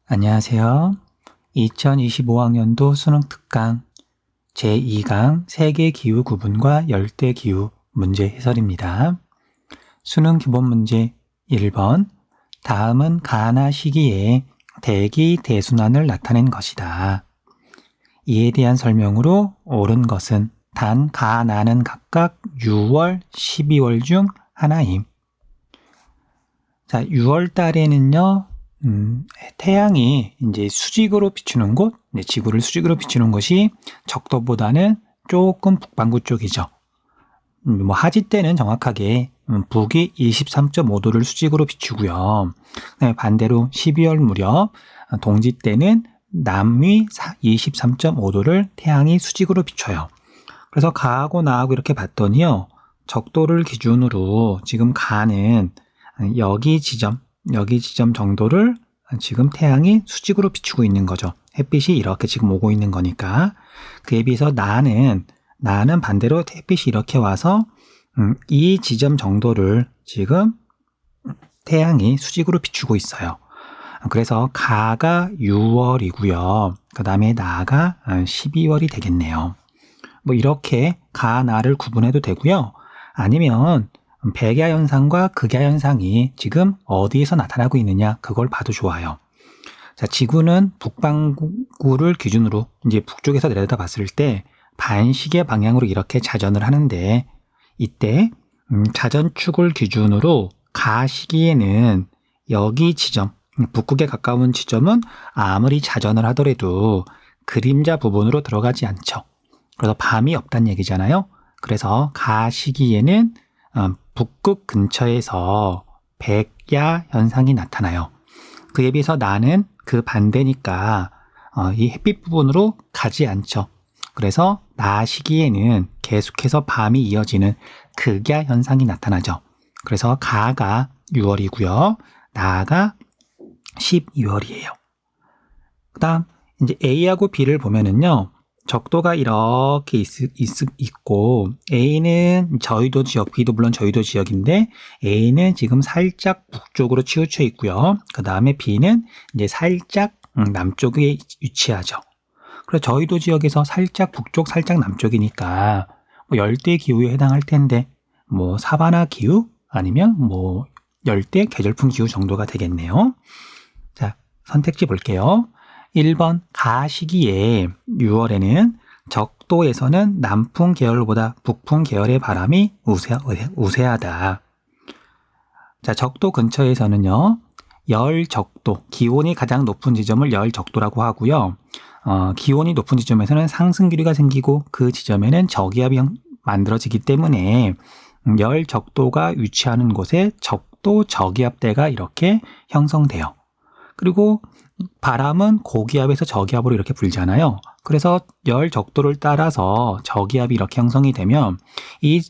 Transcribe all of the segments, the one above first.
안녕하세요. 2025학년도 수능 특강 제2강 세계기후 구분과 열대기후 문제 해설입니다. 수능 기본 문제 1번 다음은 가나 시기에 대기 대순환을 나타낸 것이다. 이에 대한 설명으로 옳은 것은 단, 가, 나는 각각 6월, 12월 중 하나임. 자, 6월 달에는요, 태양이 이제 수직으로 비추는 곳, 지구를 수직으로 비추는 곳이 적도보다는 조금 북반구 쪽이죠. 하지 때는 정확하게 북이 23.5도를 수직으로 비추고요. 반대로 12월 무렵 동지 때는 남위 23.5도를 태양이 수직으로 비춰요. 그래서 가하고 나하고 이렇게 봤더니요, 적도를 기준으로 지금 가는 여기 지점 정도를 지금 태양이 수직으로 비추고 있는 거죠. 햇빛이 이렇게 지금 오고 있는 거니까. 그에 비해서 나는 반대로 햇빛이 이렇게 와서 이 지점 정도를 지금 태양이 수직으로 비추고 있어요. 그래서 가가 6월이고요. 그 다음에 나가 12월이 되겠네요. 이렇게 가, 나를 구분해도 되고요. 아니면 백야현상과 극야현상이 지금 어디에서 나타나고 있느냐, 그걸 봐도 좋아요. 자, 지구는 북반구를 기준으로 이제 북쪽에서 내려다 봤을 때 반시계 방향으로 이렇게 자전을 하는데, 이때 자전축을 기준으로 가 시기에는 여기 지점, 북극에 가까운 지점은 아무리 자전을 하더라도 그림자 부분으로 들어가지 않죠. 그래서 밤이 없다는 얘기잖아요. 그래서 가 시기에는 북극 근처에서 백야 현상이 나타나요. 그에 비해서 나는 그 반대니까 이 햇빛 부분으로 가지 않죠. 그래서 나 시기에는 계속해서 밤이 이어지는 극야 현상이 나타나죠. 그래서 가가 6월이고요. 나가 12월이에요. 그 다음 이제 A하고 B를 보면은요, 적도가 이렇게 있고, A는 저위도 지역, B도 물론 저위도 지역인데, A는 지금 살짝 북쪽으로 치우쳐 있고요. 그 다음에 B는 이제 살짝 남쪽에 위치하죠. 그래서 저위도 지역에서 살짝 북쪽, 살짝 남쪽이니까, 열대 기후에 해당할 텐데, 사바나 기후, 아니면 열대 계절풍 기후 정도가 되겠네요. 자, 선택지 볼게요. 1번 가 시기에 6월에는 적도에서는 남풍 계열보다 북풍 계열의 바람이 우세하다. 자, 적도 근처에서는요, 열적도, 기온이 가장 높은 지점을 열적도라고 하고요. 기온이 높은 지점에서는 상승기류가 생기고 그 지점에는 저기압이 만들어지기 때문에 열적도가 위치하는 곳에 적도 저기압대가 이렇게 형성돼요. 그리고 바람은 고기압에서 저기압으로 이렇게 불잖아요. 그래서 열 적도를 따라서 저기압이 이렇게 형성이 되면 이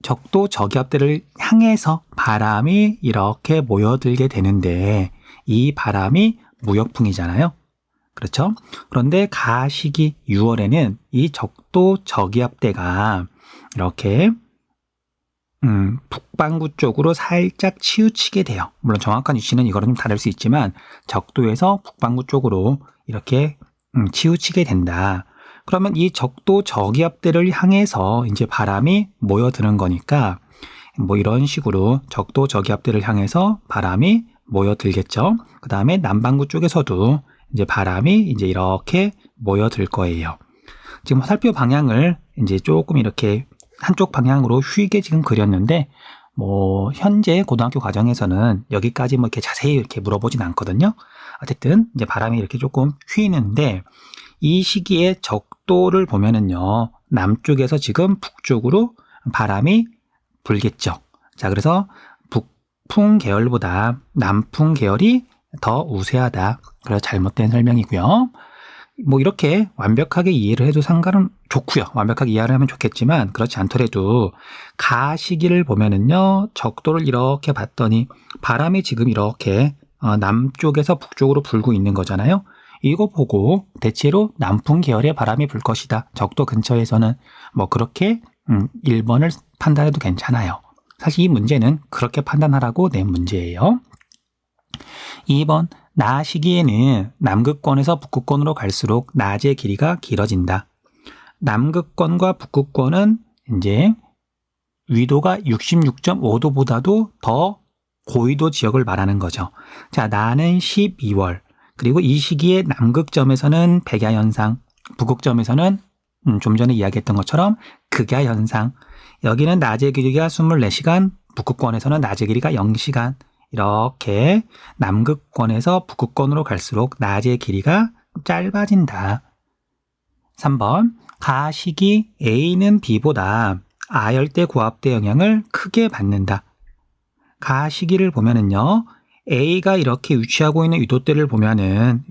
적도 저기압대를 향해서 바람이 이렇게 모여들게 되는데, 이 바람이 무역풍이잖아요. 그렇죠? 그런데 가 시기 6월에는 이 적도 저기압대가 이렇게 북반구 쪽으로 살짝 치우치게 돼요. 물론 정확한 위치는 이거랑 좀 다를 수 있지만 적도에서 북반구 쪽으로 이렇게 치우치게 된다. 그러면 이 적도 저기압대를 향해서 이제 바람이 모여드는 거니까 이런 식으로 적도 저기압대를 향해서 바람이 모여들겠죠. 그 다음에 남반구 쪽에서도 이제 바람이 이제 이렇게 모여들 거예요. 지금 화살표 방향을 이제 조금 이렇게 한쪽 방향으로 휘게 지금 그렸는데, 현재 고등학교 과정에서는 여기까지 이렇게 자세히 이렇게 물어보진 않거든요. 어쨌든 이제 바람이 이렇게 조금 휘는데, 이 시기에 적도를 보면은요, 남쪽에서 지금 북쪽으로 바람이 불겠죠. 자, 그래서 북풍 계열보다 남풍 계열이 더 우세하다. 그래서 잘못된 설명이고요. 이렇게 완벽하게 이해를 해도 상관은 좋고요. 완벽하게 이해를 하면 좋겠지만, 그렇지 않더라도 가 시기를 보면은요, 적도를 이렇게 봤더니 바람이 지금 이렇게 남쪽에서 북쪽으로 불고 있는 거잖아요. 이거 보고 대체로 남풍 계열의 바람이 불 것이다. 적도 근처에서는 그렇게 1번을 판단해도 괜찮아요. 사실 이 문제는 그렇게 판단하라고 낸 문제예요. 2번 나 시기에는 남극권에서 북극권으로 갈수록 낮의 길이가 길어진다. 남극권과 북극권은 이제 위도가 66.5도보다도 더 고위도 지역을 말하는 거죠. 자, 나는 12월. 그리고 이 시기에 남극점에서는 백야현상, 북극점에서는 좀 전에 이야기했던 것처럼 극야현상. 여기는 낮의 길이가 24시간, 북극권에서는 낮의 길이가 0시간. 이렇게 남극권에서 북극권으로 갈수록 낮의 길이가 짧아진다. 3번, 가시기 A는 B보다 아열대 고압대 영향을 크게 받는다. 가시기를 보면은요, A가 이렇게 위치하고 있는 유도대를 보면은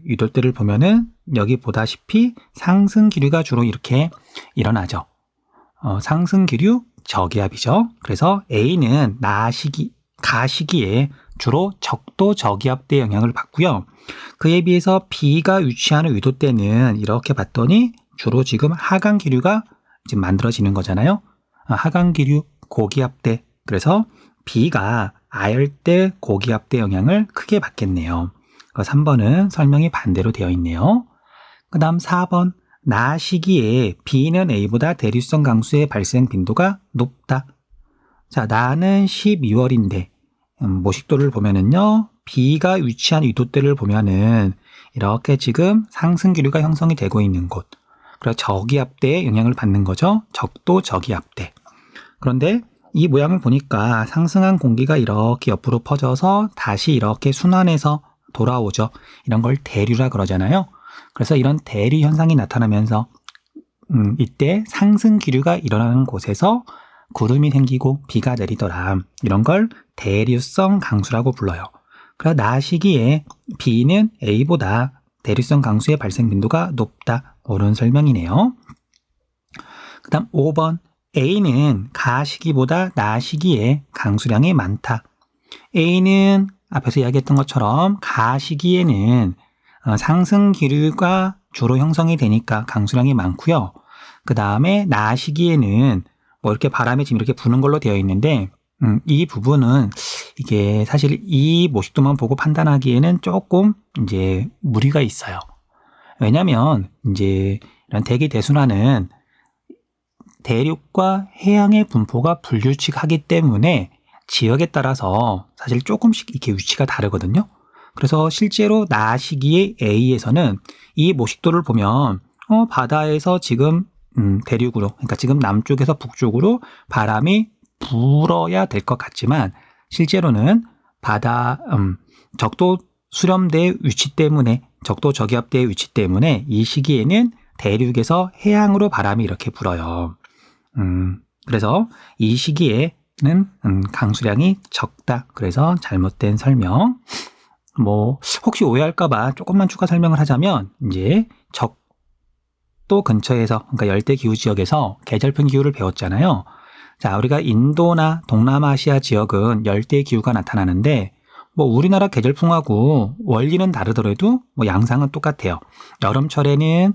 여기 보다시피 상승 기류가 주로 이렇게 일어나죠. 상승 기류 저기압이죠. 그래서 A는 가시기에 주로 적도 저기압대 영향을 받고요. 그에 비해서 B가 위치하는 유도대는 이렇게 봤더니 주로 지금 하강 기류가 지금 만들어지는 거잖아요. 하강 기류 고기압대. 그래서 B가 아열대 고기압대 영향을 크게 받겠네요. 3번은 설명이 반대로 되어 있네요. 그 다음 4번, 나 시기에 B는 A보다 대류성 강수의 발생 빈도가 높다. 자, 나는 12월인데 모식도를 보면은요, B가 위치한 유도대를 보면은 이렇게 지금 상승 기류가 형성이 되고 있는 곳. 그래서 저기압대에 영향을 받는 거죠. 적도 저기압대. 그런데 이 모양을 보니까 상승한 공기가 이렇게 옆으로 퍼져서 다시 이렇게 순환해서 돌아오죠. 이런 걸 대류라 그러잖아요. 그래서 이런 대류 현상이 나타나면서 이때 상승 기류가 일어나는 곳에서 구름이 생기고 비가 내리더라. 이런 걸 대류성 강수라고 불러요. 그래서 나 시기에 B는 A보다 대류성 강수의 발생 빈도가 높다. 옳은 설명이네요. 그 다음 5번, A는 가 시기보다 나 시기에 강수량이 많다. A는 앞에서 이야기했던 것처럼 가 시기에는 상승 기류가 주로 형성이 되니까 강수량이 많고요. 그 다음에 나 시기에는 뭐 이렇게 바람이 지금 이렇게 부는 걸로 되어 있는데 이 부분은 이게 사실 이 모식도만 보고 판단하기에는 조금 이제 무리가 있어요. 왜냐하면 이제 이런 대기 대순환은 대륙과 해양의 분포가 불규칙하기 때문에 지역에 따라서 사실 조금씩 이렇게 위치가 다르거든요. 그래서 실제로 나 시기의 A에서는 이 모식도를 보면 바다에서 지금 대륙으로, 그러니까 지금 남쪽에서 북쪽으로 바람이 불어야 될 것 같지만 실제로는 바다 적도 수렴대의 위치 때문에, 적도 저기압대의 위치 때문에 이 시기에는 대륙에서 해양으로 바람이 이렇게 불어요. 그래서 이 시기에는 강수량이 적다. 그래서 잘못된 설명. 뭐 혹시 오해할까봐 조금만 추가 설명을 하자면 이제 적도 근처에서, 그러니까 열대 기후 지역에서 계절풍 기후를 배웠잖아요. 자, 우리가 인도나 동남아시아 지역은 열대 기후가 나타나는데 뭐 우리나라 계절풍하고 원리는 다르더라도 뭐 양상은 똑같아요. 여름철에는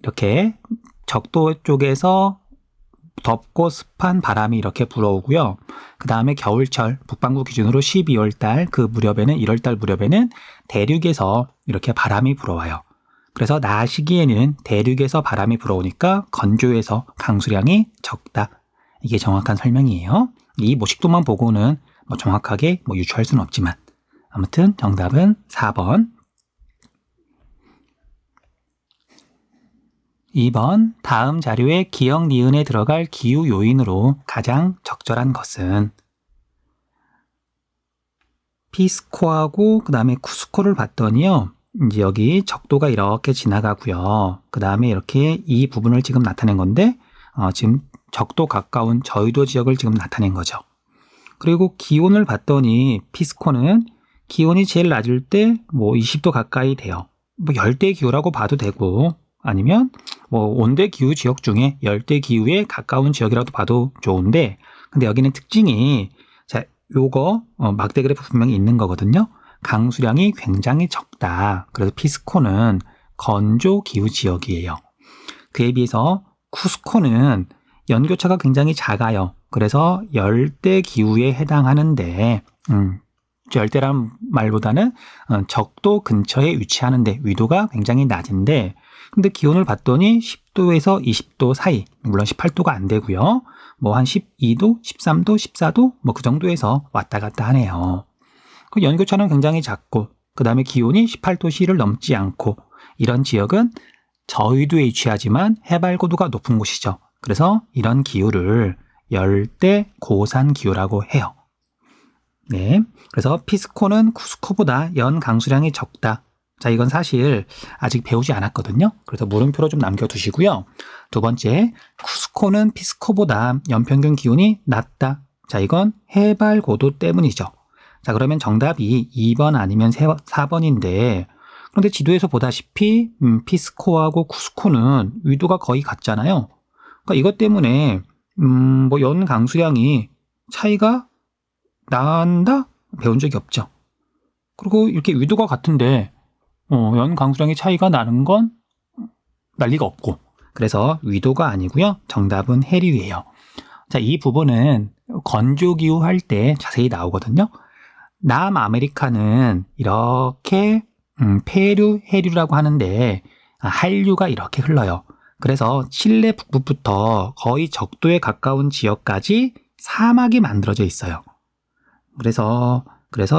이렇게 적도 쪽에서 덥고 습한 바람이 이렇게 불어오고요. 그 다음에 겨울철, 북반구 기준으로 12월달 그 무렵에는 1월달 무렵에는 대륙에서 이렇게 바람이 불어와요. 그래서 나 시기에는 대륙에서 바람이 불어오니까 건조해서 강수량이 적다. 이게 정확한 설명이에요. 이 모식도만 보고는 뭐 정확하게 유추할 수는 없지만 아무튼 정답은 4번. 2번, 다음 자료에 기역, 니은에 들어갈 기후 요인으로 가장 적절한 것은 P스코어하고 그 다음에 Q스코어를 봤더니요. 이제 여기 적도가 이렇게 지나가고요. 그 다음에 이렇게 이 부분을 지금 나타낸 건데 지금 적도 가까운 저유도 지역을 지금 나타낸 거죠. 그리고 기온을 봤더니 P스코어는 기온이 제일 낮을 때 뭐 20도 가까이 돼요. 뭐 열대 기후라고 봐도 되고 아니면 뭐 온대 기후 지역 중에 열대 기후에 가까운 지역이라도 봐도 좋은데, 근데 여기는 특징이 자, 요거 막대 그래프 분명히 있는 거거든요. 강수량이 굉장히 적다. 그래서 P스코는 건조 기후 지역이에요. 그에 비해서 Q스코는 연교차가 굉장히 작아요. 그래서 열대 기후에 해당하는데 열대라는 말보다는 적도 근처에 위치하는데 위도가 굉장히 낮은데 근데 기온을 봤더니 10도에서 20도 사이, 물론 18도가 안 되고요. 뭐 한 12도, 13도, 14도 뭐 그 정도에서 왔다 갔다 하네요. 그 연교차는 굉장히 작고 그 다음에 기온이 18도씨를 넘지 않고 이런 지역은 저위도에 위치하지만 해발 고도가 높은 곳이죠. 그래서 이런 기후를 열대 고산 기후라고 해요. 네, 그래서 피스코는 쿠스코보다 연 강수량이 적다. 자, 이건 사실 아직 배우지 않았거든요. 그래서 물음표로 좀 남겨두시고요. 두 번째, 쿠스코는 피스코보다 연평균 기온이 낮다. 자, 이건 해발 고도 때문이죠. 자, 그러면 정답이 2번 아니면 4번인데 그런데 지도에서 보다시피 피스코하고 쿠스코는 위도가 거의 같잖아요. 그러니까 이것 때문에 뭐 연 강수량이 차이가 난다? 배운 적이 없죠. 그리고 이렇게 위도가 같은데 연 강수량의 차이가 나는 건 날 리가 없고 그래서 위도가 아니고요. 정답은 해류예요. 자, 이 부분은 건조기후 할 때 자세히 나오거든요. 남아메리카는 이렇게 페루, 해류라고 하는데 한류가 이렇게 흘러요. 그래서 칠레 북부부터 거의 적도에 가까운 지역까지 사막이 만들어져 있어요. 그래서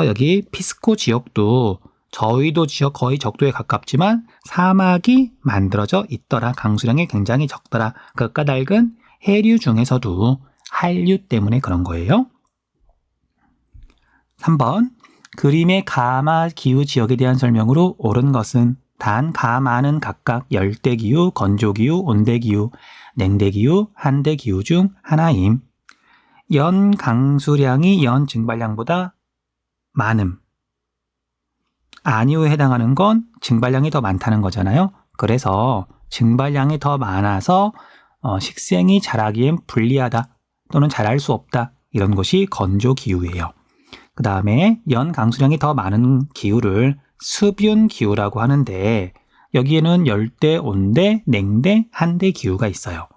여기 피스코 지역도 저위도 지역 거의 적도에 가깝지만 사막이 만들어져 있더라. 강수량이 굉장히 적더라. 그 까닭은 해류 중에서도 한류 때문에 그런 거예요. 3번 그림의 가마 기후 지역에 대한 설명으로 옳은 것은 단 가마는 각각 열대기후, 건조기후, 온대기후, 냉대기후, 한대기후 중 하나임. 연 강수량이 연 증발량보다 많음. 아니오에 해당하는 건 증발량이 더 많다는 거잖아요. 그래서 증발량이 더 많아서 식생이 자라기엔 불리하다 또는 자랄 수 없다. 이런 것이 건조기후예요. 그 다음에 연 강수량이 더 많은 기후를 수뷴 기후라고 하는데 여기에는 열대, 온대, 냉대, 한대 기후가 있어요.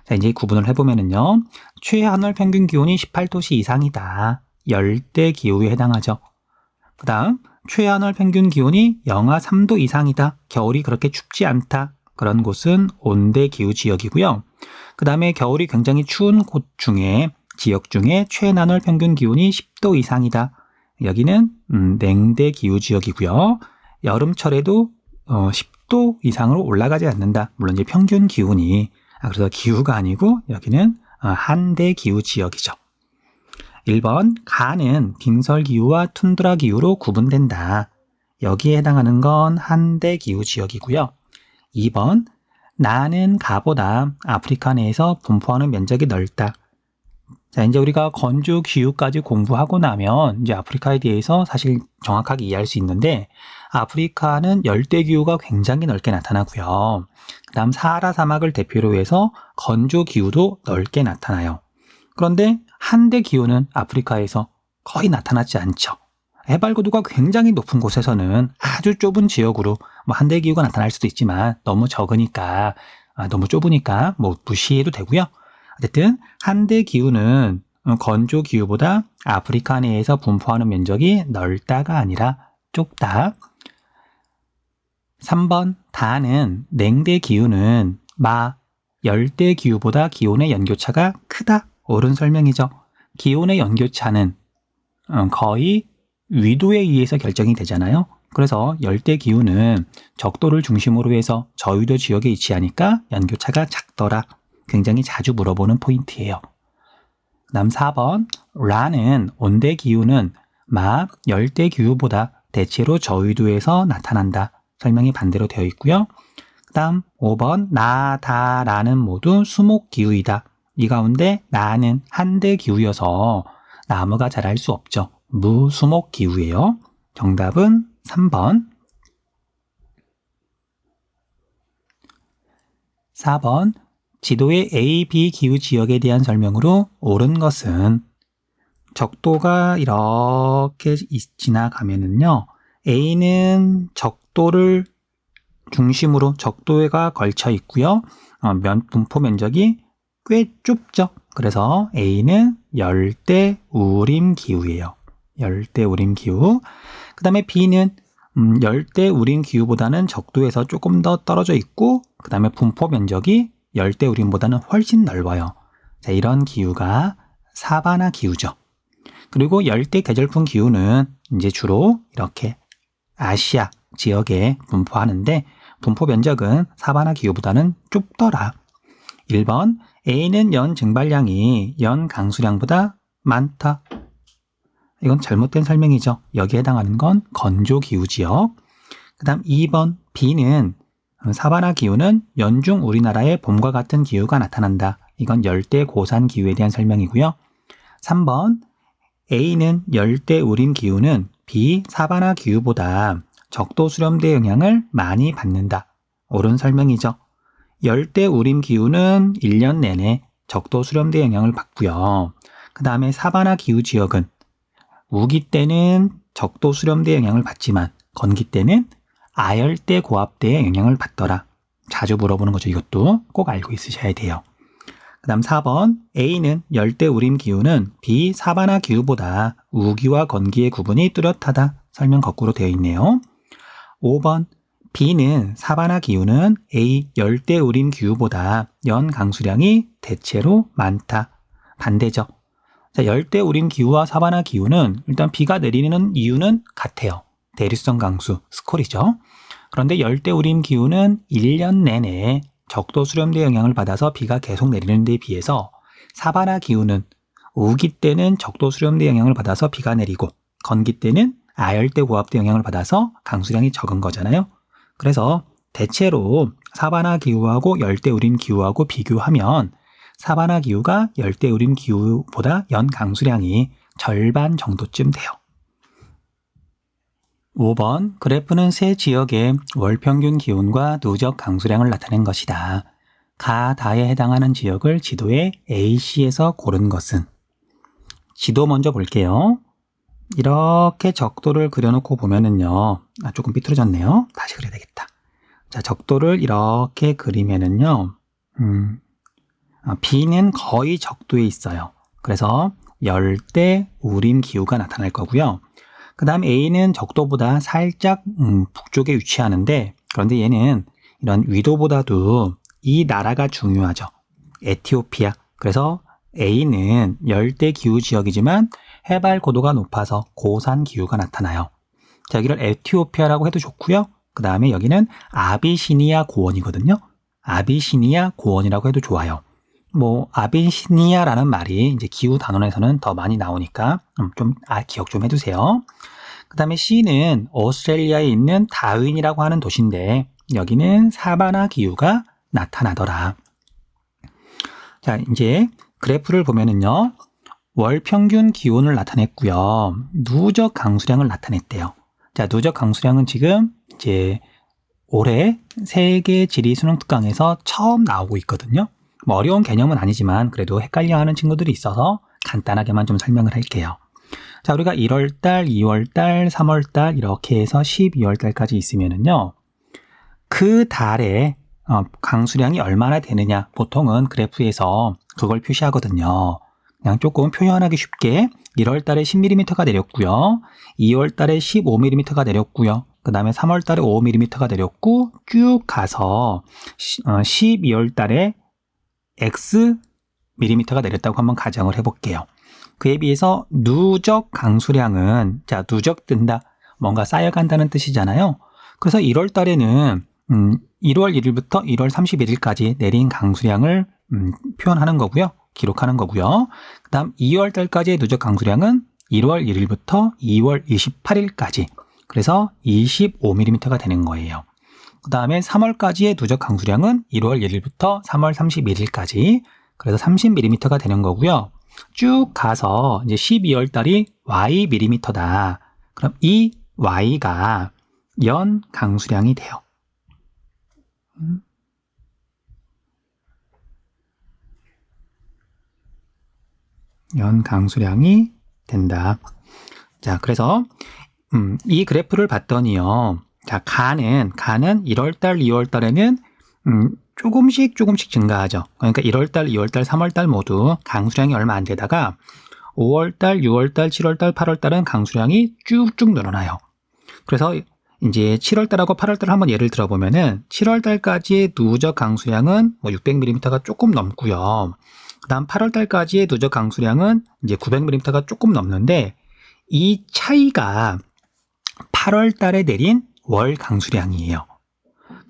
자, 이제 구분을 해보면은요. 최하늘 평균 기온이 18도씨 이상이다. 열대 기후에 해당하죠. 그 다음 최하늘 평균 기온이 영하 3도 이상이다. 겨울이 그렇게 춥지 않다. 그런 곳은 온대 기후 지역이고요. 그 다음에 겨울이 굉장히 추운 곳 중에 지역 중에 최나널 평균 기온이 10도 이상이다. 여기는 냉대 기후 지역이고요. 여름철에도 10도 이상으로 올라가지 않는다. 물론 이제 평균 기온이 그래서 기후가 아니고 여기는 한대 기후 지역이죠. 1번 가는 빙설 기후와 툰드라 기후로 구분된다. 여기에 해당하는 건 한대 기후 지역이고요. 2번 나는 가보다 아프리카 내에서 분포하는 면적이 넓다. 자, 이제 우리가 건조 기후까지 공부하고 나면 이제 아프리카에 대해서 사실 정확하게 이해할 수 있는데 아프리카는 열대 기후가 굉장히 넓게 나타나고요. 그 다음 사하라 사막을 대표로 해서 건조 기후도 넓게 나타나요. 그런데 한대 기후는 아프리카에서 거의 나타나지 않죠. 해발 고도가 굉장히 높은 곳에서는 아주 좁은 지역으로 뭐 한대 기후가 나타날 수도 있지만 너무 적으니까 너무 좁으니까 뭐 무시해도 되고요. 어쨌든 한대 기후는 건조 기후보다 아프리카 내에서 분포하는 면적이 넓다가 아니라 좁다. 3번 다는 냉대 기후는 열대 기후보다 기온의 연교차가 크다. 옳은 설명이죠. 기온의 연교차는 거의 위도에 의해서 결정이 되잖아요. 그래서 열대 기후는 적도를 중심으로 해서 저위도 지역에 위치하니까 연교차가 작더라. 굉장히 자주 물어보는 포인트예요. 그 다음 4번 라는 온대 기후는 열대 기후보다 대체로 저위도에서 나타난다. 설명이 반대로 되어 있고요. 그 다음 5번 다라는 모두 수목 기후이다. 이 가운데 나는 한대 기후여서 나무가 자랄 수 없죠. 무수목 기후예요. 정답은 3번. 4번 지도의 A, B 기후 지역에 대한 설명으로 옳은 것은 적도가 이렇게 지나가면은요. A는 적도를 중심으로 적도가 걸쳐 있고요. 분포 면적이 꽤 좁죠. 그래서 A는 열대 우림 기후예요. 열대 우림 기후. 그 다음에 B는 열대 우림 기후보다는 적도에서 조금 더 떨어져 있고 그 다음에 분포 면적이 열대 우림보다는 훨씬 넓어요. 자, 이런 기후가 사바나 기후죠. 그리고 열대 계절풍 기후는 이제 주로 이렇게 아시아 지역에 분포하는데 분포 면적은 사바나 기후보다는 좁더라. 1번 A는 연 증발량이 연 강수량보다 많다. 이건 잘못된 설명이죠. 여기에 해당하는 건 건조 기후 지역. 그 다음 2번 B는 사바나 기후는 연중 우리나라의 봄과 같은 기후가 나타난다. 이건 열대 고산 기후에 대한 설명이고요. 3번 A는 열대 우림 기후는 B 사바나 기후보다 적도 수렴대 영향을 많이 받는다. 옳은 설명이죠. 열대 우림 기후는 1년 내내 적도 수렴대 영향을 받고요. 그 다음에 사바나 기후 지역은 우기 때는 적도 수렴대 영향을 받지만 건기 때는 아열대 고압대의 영향을 받더라. 자주 물어보는 거죠. 이것도 꼭 알고 있으셔야 돼요. 그 다음 4번 A는 열대 우림 기후는 B 사바나 기후보다 우기와 건기의 구분이 뚜렷하다. 설명 거꾸로 되어 있네요. 5번 B는 사바나 기후는 A 열대 우림 기후보다 연 강수량이 대체로 많다. 반대죠. 자, 열대 우림 기후와 사바나 기후는 일단 비가 내리는 이유는 같아요. 대류성 강수, 스콜이죠. 그런데 열대 우림 기후는 1년 내내 적도 수렴대 영향을 받아서 비가 계속 내리는 데 비해서 사바나 기후는 우기 때는 적도 수렴대 영향을 받아서 비가 내리고 건기 때는 아열대 고압대 영향을 받아서 강수량이 적은 거잖아요. 그래서 대체로 사바나 기후하고 열대 우림 기후하고 비교하면 사바나 기후가 열대 우림 기후보다 연 강수량이 절반 정도쯤 돼요. 5번 그래프는 세 지역의 월 평균 기온과 누적 강수량을 나타낸 것이다. 가, 다에 해당하는 지역을 지도에 AC에서 고른 것은? 지도 먼저 볼게요. 이렇게 적도를 그려놓고 보면은요. 조금 삐뚤어졌네요. 다시 그려야 되겠다. 자, 적도를 이렇게 그리면은요. B는 거의 적도에 있어요. 그래서 열대 우림 기후가 나타날 거고요. 그 다음 A는 적도보다 살짝 북쪽에 위치하는데 그런데 얘는 이런 위도보다도 이 나라가 중요하죠. 에티오피아. 그래서 A는 열대 기후 지역이지만 해발 고도가 높아서 고산 기후가 나타나요. 자, 여기를 에티오피아라고 해도 좋고요. 그 다음에 여기는 아비시니아 고원이거든요. 아비시니아 고원이라고 해도 좋아요. 아비시니아라는 말이 이제 기후 단원에서는 더 많이 나오니까 기억 좀 해두세요. 그 다음에 C는 오스트레일리아에 있는 다윈이라고 하는 도시인데 여기는 사바나 기후가 나타나더라. 자, 이제 그래프를 보면은요. 월 평균 기온을 나타냈고요. 누적 강수량을 나타냈대요. 자, 누적 강수량은 지금 이제 올해 세계 지리 수능 특강에서 처음 나오고 있거든요. 어려운 개념은 아니지만 그래도 헷갈려하는 친구들이 있어서 간단하게만 좀 설명을 할게요. 자, 우리가 1월달, 2월달, 3월달 이렇게 해서 12월달까지 있으면은요. 그 달에 강수량이 얼마나 되느냐 보통은 그래프에서 그걸 표시하거든요. 그냥 조금 표현하기 쉽게 1월달에 10mm가 내렸고요. 2월달에 15mm가 내렸고요. 그 다음에 3월달에 5mm가 내렸고 쭉 가서 12월달에 X mm가 내렸다고 한번 가정을 해볼게요. 그에 비해서 누적 강수량은 자 누적된다. 뭔가 쌓여간다는 뜻이잖아요. 그래서 1월 달에는 1월 1일부터 1월 31일까지 내린 강수량을 표현하는 거고요. 기록하는 거고요. 그 다음 2월 달까지의 누적 강수량은 1월 1일부터 2월 28일까지 그래서 25mm가 되는 거예요. 그 다음에 3월까지의 누적 강수량은 1월 1일부터 3월 31일까지 그래서 30mm가 되는 거고요. 쭉 가서 이제 12월 달이 Y mm다. 그럼 이 Y가 연 강수량이 돼요. 연 강수량이 된다. 자, 그래서 이 그래프를 봤더니요. 자, 가는 1월달, 2월달에는 조금씩 증가하죠. 그러니까 1월달, 2월달, 3월달 모두 강수량이 얼마 안 되다가 5월달, 6월달, 7월달, 8월달은 강수량이 쭉쭉 늘어나요. 그래서 이제 7월달하고 8월달 한번 예를 들어보면은 7월달까지의 누적 강수량은 뭐 600mm가 조금 넘고요. 그 다음 8월달까지의 누적 강수량은 이제 900mm가 조금 넘는데 이 차이가 8월달에 내린 월 강수량이에요.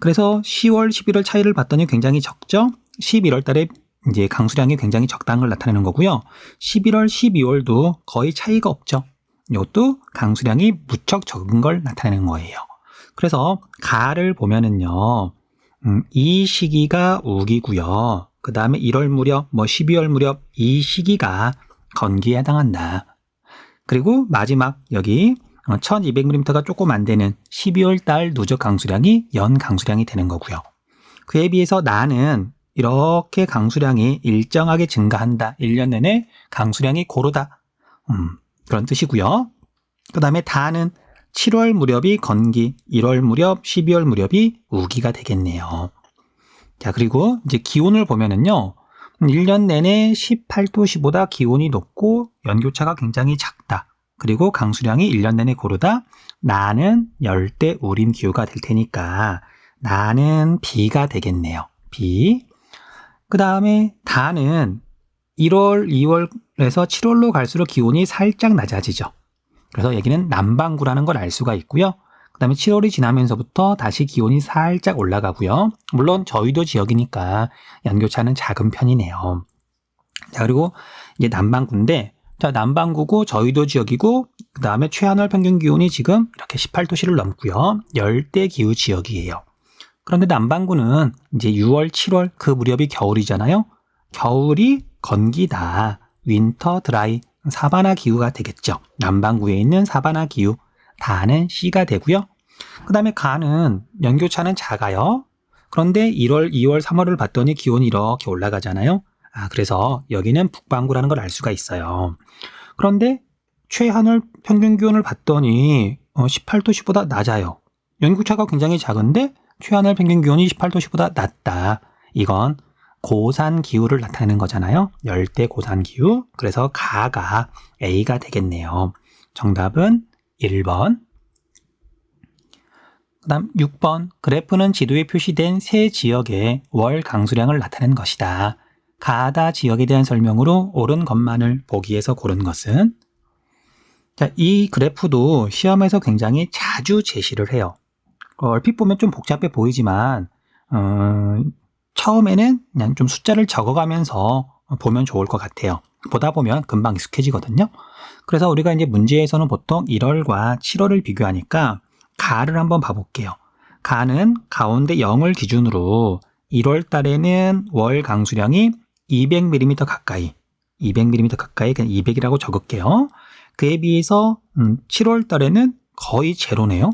그래서 10월, 11월 차이를 봤더니 굉장히 적죠? 11월달에 이제 강수량이 굉장히 적다는 걸 나타내는 거고요. 11월, 12월도 거의 차이가 없죠. 이것도 강수량이 무척 적은 걸 나타내는 거예요. 그래서 가를 보면은요, 이 시기가 우기고요. 그 다음에 1월 무렵, 12월 무렵 이 시기가 건기에 해당한다. 그리고 마지막 여기 1200mm가 조금 안 되는 12월 달 누적 강수량이 연 강수량이 되는 거고요. 그에 비해서 나는 이렇게 강수량이 일정하게 증가한다. 1년 내내 강수량이 고르다. 그런 뜻이고요. 그 다음에 다는 7월 무렵이 건기, 1월 무렵, 12월 무렵이 우기가 되겠네요. 자, 그리고 이제 기온을 보면은요. 1년 내내 18도씨보다 기온이 높고 연교차가 굉장히 작다. 그리고 강수량이 1년 내내 고르다. 나는 열대 우림 기후가 될 테니까 나는 비가 되겠네요. 비. 그 다음에 다는 1월, 2월에서 7월로 갈수록 기온이 살짝 낮아지죠. 그래서 여기는 남반구라는 걸 알 수가 있고요. 그 다음에 7월이 지나면서부터 다시 기온이 살짝 올라가고요. 물론 저희도 지역이니까 연교차는 작은 편이네요. 자, 그리고 이제 남반구인데, 자, 남반구고 저희도 지역이고, 그 다음에 최하늘 평균 기온이 지금 이렇게 18도씨를 넘고요. 열대 기후 지역이에요. 그런데 남반구는 이제 6월, 7월 그 무렵이 겨울이잖아요. 겨울이 건기다. 윈터 드라이. 사바나 기후가 되겠죠. 남반구에 있는 사바나 기후. 다는 C가 되고요. 그 다음에 가는 연교차는 작아요. 그런데 1월, 2월, 3월을 봤더니 기온이 이렇게 올라가잖아요. 그래서 여기는 북반구라는 걸 알 수가 있어요. 그런데 최하늘 평균 기온을 봤더니 18도씨보다 낮아요. 연교차가 굉장히 작은데 최하늘 평균 기온이 18도씨보다 낮다. 이건 고산 기후를 나타내는 거잖아요. 열대 고산 기후. 그래서 가가 A가 되겠네요. 정답은 1번. 그 다음 6번. 그래프는 지도에 표시된 세 지역의 월 강수량을 나타낸 것이다. 가다 지역에 대한 설명으로 옳은 것만을 보기에서 고른 것은? 자, 이 그래프도 시험에서 굉장히 자주 제시를 해요. 얼핏 보면 좀 복잡해 보이지만 처음에는 그냥 좀 숫자를 적어가면서 보면 좋을 것 같아요. 보다 보면 금방 익숙해지거든요. 그래서 우리가 이제 문제에서는 보통 1월과 7월을 비교하니까 가를 한번 봐볼게요. 가는 가운데 0을 기준으로 1월 달에는 월 강수량이 200mm 가까이, 200mm 가까이 그냥 200이라고 적을게요. 그에 비해서 7월 달에는 거의 제로네요.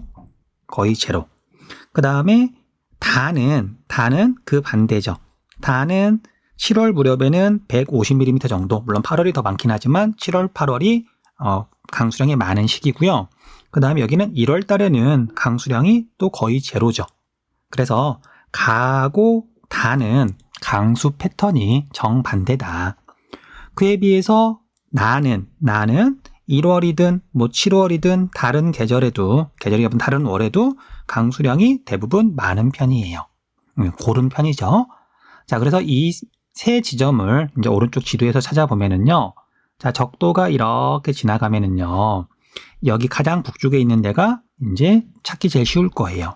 거의 제로. 그 다음에 다는 그 반대죠. 다는 7월 무렵에는 150mm 정도, 물론 8월이 더 많긴 하지만 7월, 8월이 강수량이 많은 시기고요. 그 다음에 여기는 1월 달에는 강수량이 또 거의 제로죠. 그래서 가하고 다는 강수 패턴이 정반대다. 그에 비해서 나는 1월이든 뭐 7월이든 다른 계절에도, 계절이 없는 다른 월에도 강수량이 대부분 많은 편이에요. 고른 편이죠. 자, 그래서 이 세 지점을 이제 오른쪽 지도에서 찾아보면은요. 자, 적도가 이렇게 지나가면은요. 여기 가장 북쪽에 있는 데가 이제 찾기 제일 쉬울 거예요.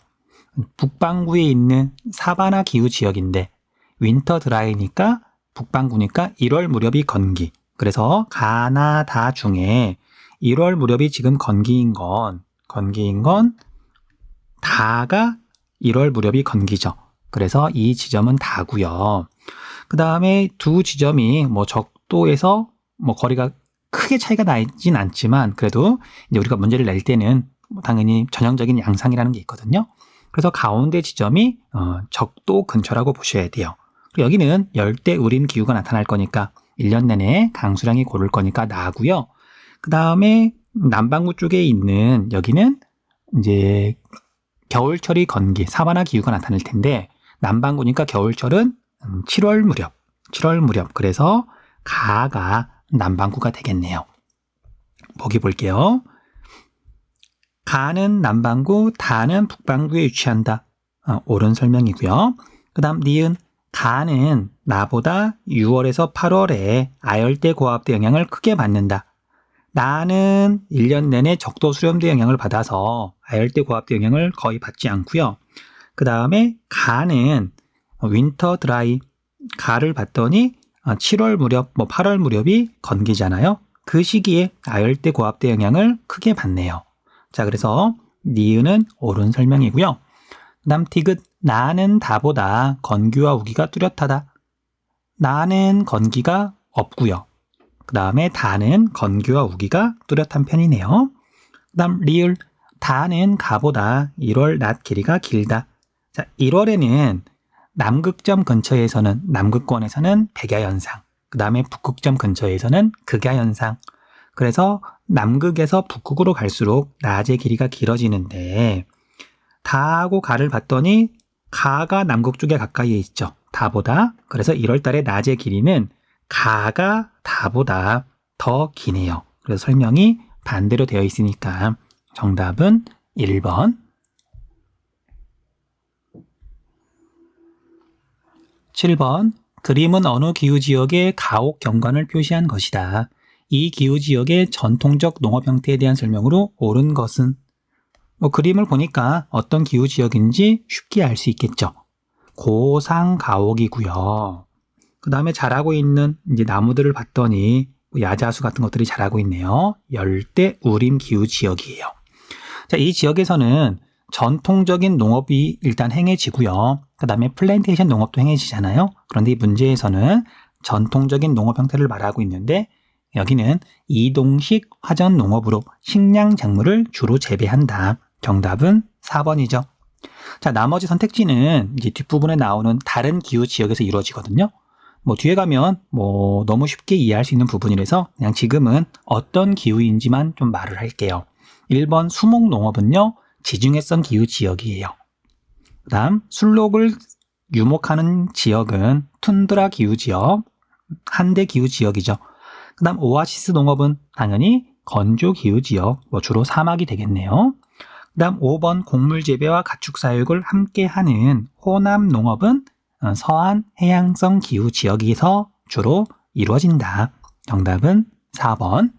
북반구에 있는 사바나 기후 지역인데 윈터 드라이니까 북반구니까 1월 무렵이 건기. 그래서 가나 다 중에 1월 무렵이 지금 건기인 건 다가 1월 무렵이 건기죠. 그래서 이 지점은 다고요. 그 다음에 두 지점이 뭐 적도에서 뭐 거리가 크게 차이가 나진 않지만 그래도 이제 우리가 문제를 낼 때는 당연히 전형적인 양상이라는 게 있거든요. 그래서 가운데 지점이 적도 근처라고 보셔야 돼요. 여기는 열대 우림 기후가 나타날 거니까 1년 내내 강수량이 고를 거니까 나고요. 그 다음에 남반구 쪽에 있는 여기는 이제 겨울철이 건기, 사바나 기후가 나타날 텐데 남반구니까 겨울철은 7월 무렵. 그래서 가가 남반구가 되겠네요. 보기 볼게요. 가는 남반구, 다는 북반구에 위치한다. 옳은 설명이고요. 그 다음 니은, 가는 나보다 6월에서 8월에 아열대 고압대 영향을 크게 받는다. 나는 1년 내내 적도 수렴대 영향을 받아서 아열대 고압대 영향을 거의 받지 않고요. 그 다음에 가는 윈터 드라이, 가를 봤더니 7월 무렵, 8월 무렵이 건기잖아요. 그 시기에 아열대 고압대 영향을 크게 받네요. 자, 그래서 니은은 옳은 설명이고요. 그 다음 디귿, 나는 다보다 건기와 우기가 뚜렷하다. 나는 건기가 없고요. 그 다음에 다는 건기와 우기가 뚜렷한 편이네요. 그 다음 리을, 다는 가보다 1월 낮 길이가 길다. 자, 1월에는 남극점 근처에서는, 남극권에서는 백야현상, 그 다음에 북극점 근처에서는 극야현상. 그래서 남극에서 북극으로 갈수록 낮의 길이가 길어지는데, 다하고 가를 봤더니 가가 남극 쪽에 가까이에 있죠. 다보다. 그래서 1월 달에 낮의 길이는 가가 다보다 더 기네요. 그래서 설명이 반대로 되어 있으니까 정답은 1번. 7번. 그림은 어느 기후지역의 가옥 경관을 표시한 것이다. 이 기후지역의 전통적 농업 형태에 대한 설명으로 옳은 것은? 그림을 보니까 어떤 기후지역인지 쉽게 알 수 있겠죠. 고상가옥이고요. 그 다음에 자라고 있는 이제 나무들을 봤더니 야자수 같은 것들이 자라고 있네요. 열대 우림 기후 지역이에요. 자, 이 지역에서는 전통적인 농업이 일단 행해지고요. 그 다음에 플랜테이션 농업도 행해지잖아요. 그런데 이 문제에서는 전통적인 농업 형태를 말하고 있는데 여기는 이동식 화전 농업으로 식량 작물을 주로 재배한다. 정답은 4번이죠. 자, 나머지 선택지는 이제 뒷부분에 나오는 다른 기후 지역에서 이루어지거든요. 뒤에 가면 너무 쉽게 이해할 수 있는 부분이라서 그냥 지금은 어떤 기후인지만 좀 말을 할게요. 1번 수목농업은요, 지중해성 기후 지역이에요. 그 다음 술록을 유목하는 지역은 툰드라 기후 지역, 한대 기후 지역이죠. 그 다음 오아시스 농업은 당연히 건조 기후 지역, 주로 사막이 되겠네요. 그 다음 5번 곡물 재배와 가축 사육을 함께 하는 호남 농업은 서한 해양성 기후 지역에서 주로 이루어진다. 정답은 4번.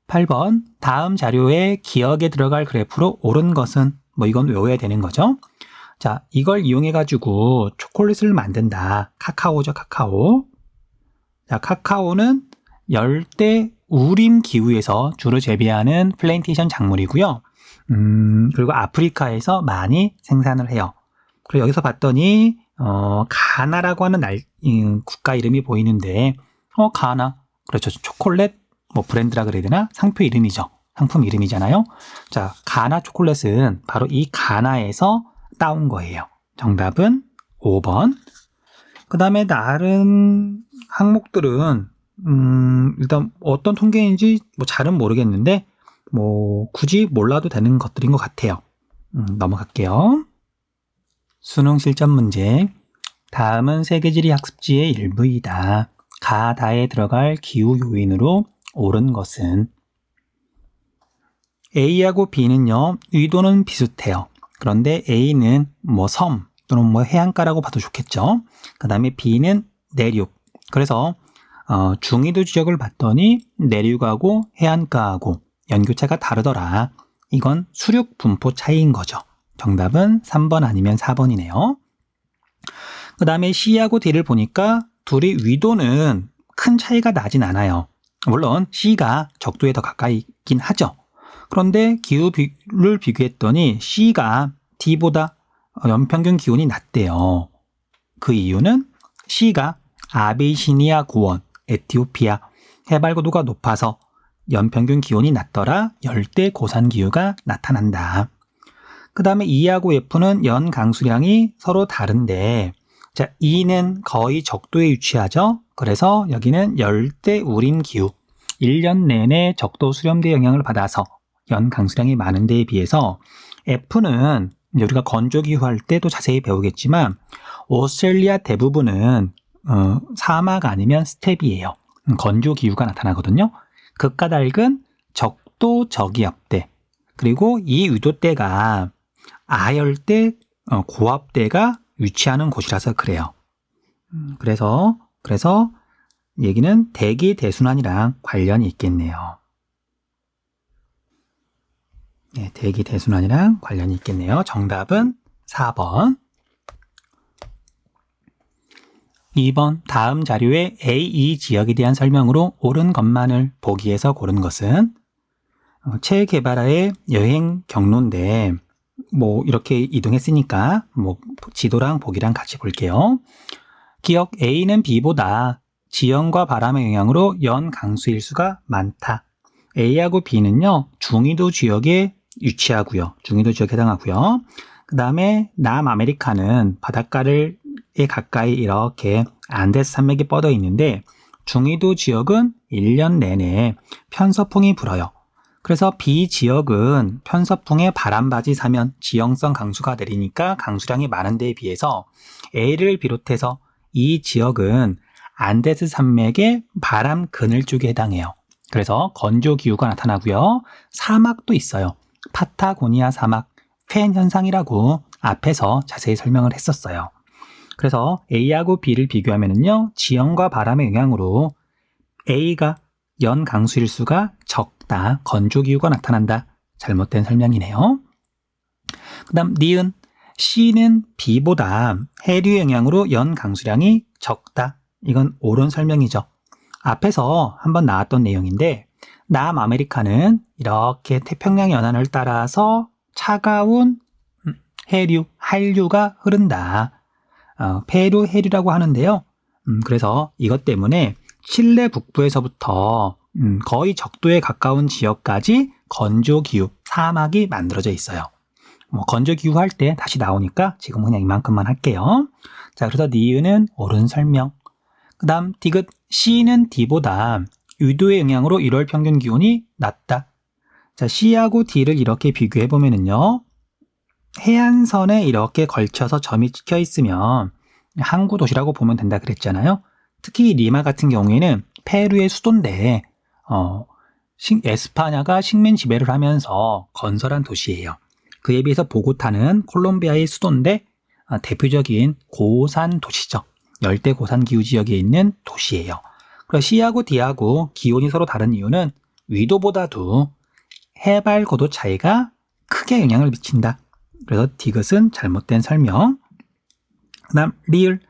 8번. 다음 자료에 기억에 들어갈 그래프로 옳은 것은? 이건 외워야 되는 거죠. 자, 이걸 이용해가지고 초콜릿을 만든다. 카카오죠, 카카오. 자, 카카오는 열대 우림 기후에서 주로 재배하는 플랜테이션 작물이고요. 그리고 아프리카에서 많이 생산을 해요. 그리고 여기서 봤더니 가나라고 하는 국가 이름이 보이는데 가나, 그렇죠. 초콜릿 브랜드라 그래야 되나? 상표 이름이죠. 상품 이름이잖아요. 자, 가나 초콜릿은 바로 이 가나에서 따온 거예요. 정답은 5번. 그 다음에 다른 항목들은 일단 어떤 통계인지 잘은 모르겠는데 굳이 몰라도 되는 것들인 것 같아요. 넘어갈게요. 수능 실전 문제. 다음은 세계지리 학습지의 일부이다. 가다에 들어갈 기후 요인으로 옳은 것은? A하고 B는요, 위도는 비슷해요. 그런데 A는 섬 또는 해안가라고 봐도 좋겠죠. 그 다음에 B는 내륙. 그래서 중위도 지역을 봤더니 내륙하고 해안가하고 연교차가 다르더라. 이건 수륙 분포 차이인 거죠. 정답은 3번 아니면 4번이네요. 그 다음에 C하고 D를 보니까 둘이 위도는 큰 차이가 나진 않아요. 물론 C가 적도에 더 가까이 있긴 하죠. 그런데 기후를 비교했더니 C가 D보다 연평균 기온이 낮대요. 그 이유는 C가 아비시니아 고원, 에티오피아 해발고도가 높아서 연평균 기온이 낮더라 열대 고산 기후가 나타난다. 그 다음에 E하고 F는 연 강수량이 서로 다른데 자, E는 거의 적도에 위치하죠. 그래서 여기는 열대 우림 기후, 1년 내내 적도 수렴대 영향을 받아서 연 강수량이 많은 데에 비해서 F는 우리가 건조 기후 할 때도 자세히 배우겠지만 오스트레일리아 대부분은 사막 아니면 스테피예요. 건조 기후가 나타나거든요. 극과 닭은 적도 저기압대, 그리고 이 유도대가 아열대, 고압대가 위치하는 곳이라서 그래요. 그래서 얘기는 대기 대순환이랑 관련이 있겠네요. 네, 대기 대순환이랑 관련이 있겠네요. 정답은 4번. 2번 다음 자료의 A, E 지역에 대한 설명으로 옳은 것만을 보기에서 고른 것은 체 게바라의 여행 경로인데 뭐 이렇게 이동했으니까 뭐 지도랑 보기랑 같이 볼게요. 기억 A는 B보다 지형과 바람의 영향으로 연 강수일수가 많다. A하고 B는요 중위도 지역에 위치하고요. 중위도 지역에 해당하고요. 그 다음에 남아메리카는 바닷가를 가까이 이렇게 안데스 산맥이 뻗어 있는데 중위도 지역은 1년 내내 편서풍이 불어요. 그래서 B 지역은 편서풍에 바람바지 사면 지형성 강수가 내리니까 강수량이 많은 데에 비해서 A를 비롯해서 이 지역은 안데스 산맥의 바람 그늘 쪽에 해당해요. 그래서 건조 기후가 나타나고요. 사막도 있어요. 파타고니아 사막, 팬 현상이라고 앞에서 자세히 설명을 했었어요. 그래서 A하고 B를 비교하면요. 지형과 바람의 영향으로 A가 연 강수일수가 적다. 건조 기후가 나타난다. 잘못된 설명이네요. 그 다음 니은 C는 B보다 해류 영향으로 연 강수량이 적다. 이건 옳은 설명이죠. 앞에서 한번 나왔던 내용인데 남아메리카는 이렇게 태평양 연안을 따라서 차가운 해류, 한류가 흐른다. 페루 해류라고 하는데요. 그래서 이것 때문에 칠레 북부에서부터 거의 적도에 가까운 지역까지 건조 기후, 사막이 만들어져 있어요. 뭐 건조 기후 할 때 다시 나오니까 지금 그냥 이만큼만 할게요. 자, 그래서 니은은 옳은 설명. 그 다음 디귿 C는 D보다 유도의 영향으로 1월 평균 기온이 낮다. 자, C하고 D를 이렇게 비교해 보면은요. 해안선에 이렇게 걸쳐서 점이 찍혀 있으면 항구 도시라고 보면 된다 그랬잖아요. 특히 리마 같은 경우에는 페루의 수도인데 에스파냐가 식민 지배를 하면서 건설한 도시예요. 그에 비해서 보고타는 콜롬비아의 수도인데 대표적인 고산 도시죠. 열대 고산 기후 지역에 있는 도시예요. 그래서 C하고 D하고 기온이 서로 다른 이유는 위도보다도 해발 고도 차이가 크게 영향을 미친다. 그래서 디귿은 잘못된 설명. 그 다음 리을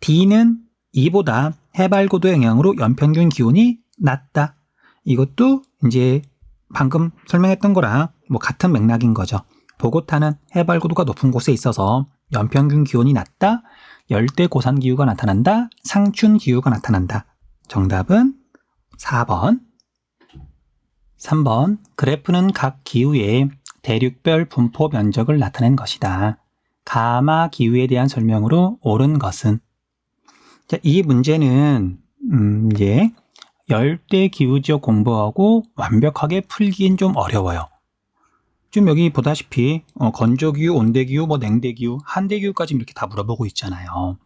D는 E보다 해발 고도 영향으로 연평균 기온이 낮다. 이것도 이제 방금 설명했던 거랑 뭐 같은 맥락인 거죠. 보고타는 해발 고도가 높은 곳에 있어서 연평균 기온이 낮다. 열대 고산 기후가 나타난다. 상춘 기후가 나타난다. 정답은 4번. 3번 그래프는 각 기후의 대륙별 분포 면적을 나타낸 것이다. 가마 기후에 대한 설명으로 옳은 것은? 자, 이 문제는 이제 열대 기후 지역 공부하고 완벽하게 풀기엔 좀 어려워요. 지금 여기 보다시피 건조 기후, 온대 기후, 뭐 냉대 기후, 한대 기후까지 이렇게 다 물어보고 있잖아요.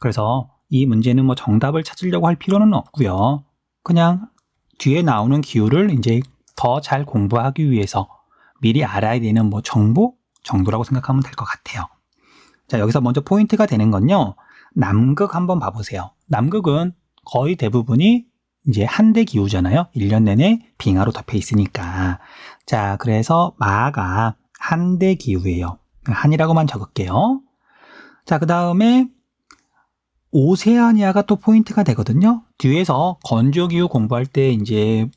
그래서 이 문제는 뭐 정답을 찾으려고 할 필요는 없고요. 그냥 뒤에 나오는 기후를 이제 더 잘 공부하기 위해서 미리 알아야 되는 뭐 정보 정도라고 생각하면 될 것 같아요. 자, 여기서 먼저 포인트가 되는 건요. 남극 한번 봐보세요. 남극은 거의 대부분이 이제 한대 기후잖아요. 1년 내내 빙하로 덮여 있으니까. 자, 그래서 마가 한대 기후예요. 한이라고만 적을게요. 자, 그 다음에 오세아니아가 또 포인트가 되거든요. 뒤에서 건조 기후 공부할 때 이제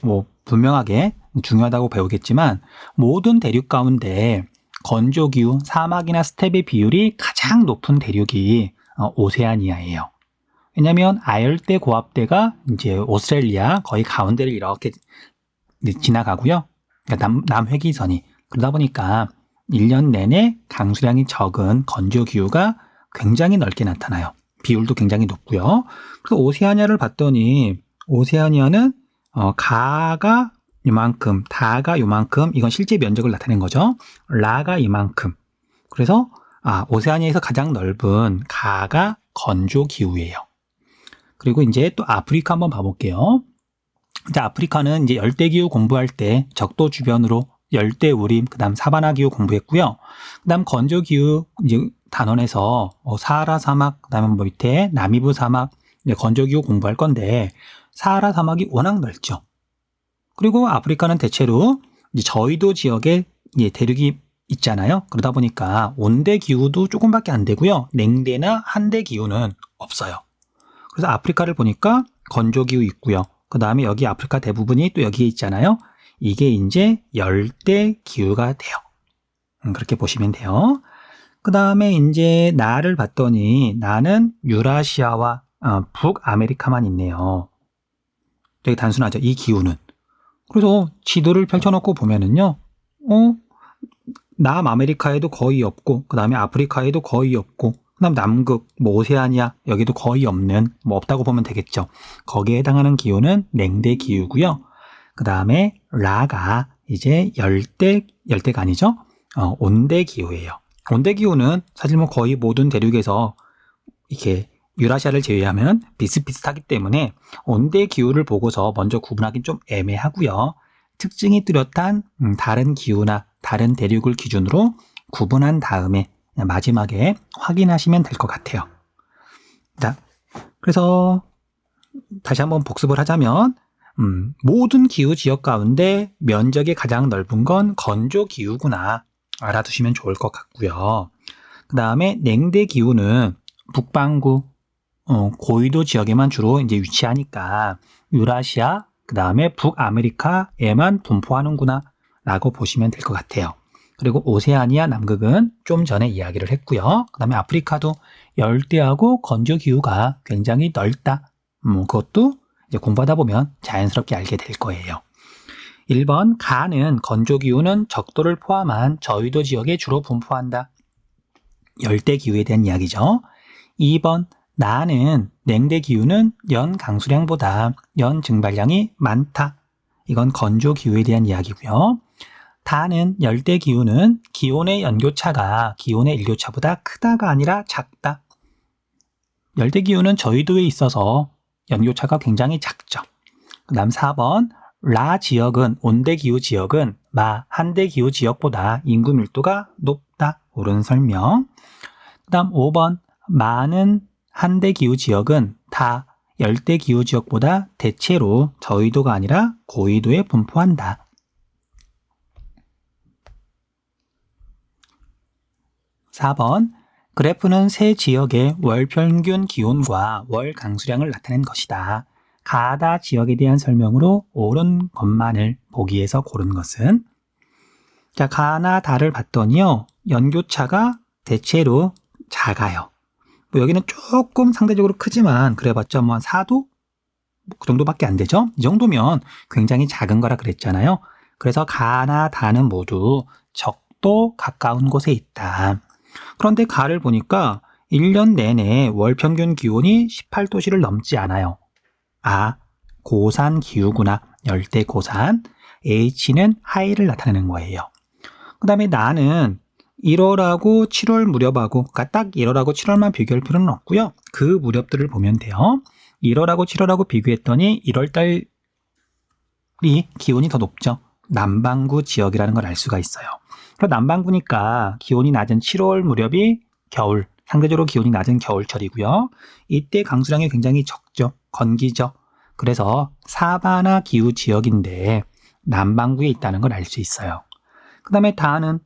뭐 분명하게 중요하다고 배우겠지만 모든 대륙 가운데 건조 기후, 사막이나 스텝의 비율이 가장 높은 대륙이 오세아니아예요. 왜냐하면 아열대 고압대가 이제 오스트레일리아 거의 가운데를 이렇게 지나가고요. 그러니까 남회기선이 그러다 보니까 1년 내내 강수량이 적은 건조 기후가 굉장히 넓게 나타나요. 비율도 굉장히 높고요. 그래서 오세아니아를 봤더니 오세아니아는 가가 이만큼, 다가 이만큼, 이건 실제 면적을 나타낸 거죠. 라가 이만큼. 그래서 오세아니아에서 가장 넓은 가가 건조 기후예요. 그리고 이제 또 아프리카 한번 봐볼게요. 자, 아프리카는 이제 열대기후 공부할 때 적도 주변으로 열대우림, 그 다음 사바나 기후 공부했고요. 그 다음 건조기후 이제 단원에서 사하라 사막, 그 다음에 뭐 밑에 나미브 사막, 이제 건조기후 공부할 건데, 사하라 사막이 워낙 넓죠. 그리고 아프리카는 대체로 이제 저위도 지역에 이제 대륙이 있잖아요. 그러다 보니까 온대 기후도 조금밖에 안 되고요. 냉대나 한대 기후는 없어요. 그래서 아프리카를 보니까 건조기후 있고요. 그 다음에 여기 아프리카 대부분이 또 여기에 있잖아요. 이게 이제 열대 기후가 돼요. 그렇게 보시면 돼요. 그 다음에 이제 나를 봤더니 나는 유라시아와 북아메리카만 있네요. 되게 단순하죠. 이 기후는. 그래서 지도를 펼쳐놓고 보면은요. 남아메리카에도 거의 없고, 그 다음에 아프리카에도 거의 없고, 그 다음 남극, 뭐 오세아니아 여기도 거의 없는, 뭐 없다고 보면 되겠죠. 거기에 해당하는 기후는 냉대 기후고요. 그 다음에 라가 이제 열대가 아니죠. 온대 기후예요. 온대 기후는 사실 뭐 거의 모든 대륙에서 이렇게 유라시아를 제외하면 비슷비슷하기 때문에 온대 기후를 보고서 먼저 구분하기는 좀 애매하고요. 특징이 뚜렷한 다른 기후나 다른 대륙을 기준으로 구분한 다음에 마지막에 확인하시면 될 것 같아요. 자, 그래서 다시 한번 복습을 하자면 모든 기후 지역 가운데 면적이 가장 넓은 건 건조 기후구나 알아두시면 좋을 것 같고요. 그 다음에 냉대 기후는 북반구 고위도 지역에만 주로 이제 위치하니까 유라시아, 그 다음에 북아메리카에만 분포하는구나 라고 보시면 될 것 같아요. 그리고 오세아니아 남극은 좀 전에 이야기를 했고요. 그 다음에 아프리카도 열대하고 건조 기후가 굉장히 넓다. 그것도 이제 공부하다 보면 자연스럽게 알게 될 거예요. 1번 가는 건조 기후는 적도를 포함한 저위도 지역에 주로 분포한다. 열대 기후에 대한 이야기죠. 2번 나는 냉대 기후는 연 강수량보다 연 증발량이 많다. 이건 건조 기후에 대한 이야기고요. 다는 열대 기후는 기온의 연교차가 기온의 일교차보다 크다가 아니라 작다. 열대 기후는 저위도에 있어서 연교차가 굉장히 작죠. 그 다음 4번 라 지역은 온대 기후 지역은 마 한대 기후 지역보다 인구 밀도가 높다. 옳은 설명. 그 다음 5번 많은 한대 기후 지역은 다 열대 기후 지역보다 대체로 저위도가 아니라 고위도에 분포한다. 4번 그래프는 세 지역의 월 평균 기온과 월 강수량을 나타낸 것이다. 가다 지역에 대한 설명으로 옳은 것만을 보기에서 고른 것은 자, 가나 다를 봤더니요. 연교차가 대체로 작아요. 뭐 여기는 조금 상대적으로 크지만 그래봤자 뭐 한 4도? 그 정도밖에 안 되죠? 이 정도면 굉장히 작은 거라 그랬잖아요. 그래서 가나 다는 모두 적도 가까운 곳에 있다. 그런데 가를 보니까 1년 내내 월 평균 기온이 18도씨를 넘지 않아요. 아, 고산 기후구나. 열대 고산. H는 하이를 나타내는 거예요. 그 다음에 나는 1월하고 7월 무렵하고, 그러니까 딱 1월하고 7월만 비교할 필요는 없고요. 그 무렵들을 보면 돼요. 1월하고 7월하고 비교했더니 1월달이 기온이 더 높죠. 남반구 지역이라는 걸 알 수가 있어요. 그럼 남반구니까 기온이 낮은 7월 무렵이 겨울, 상대적으로 기온이 낮은 겨울철이고요. 이때 강수량이 굉장히 적죠. 건기죠. 그래서 사바나 기후 지역인데 남반구에 있다는 걸 알 수 있어요. 그 다음에 다는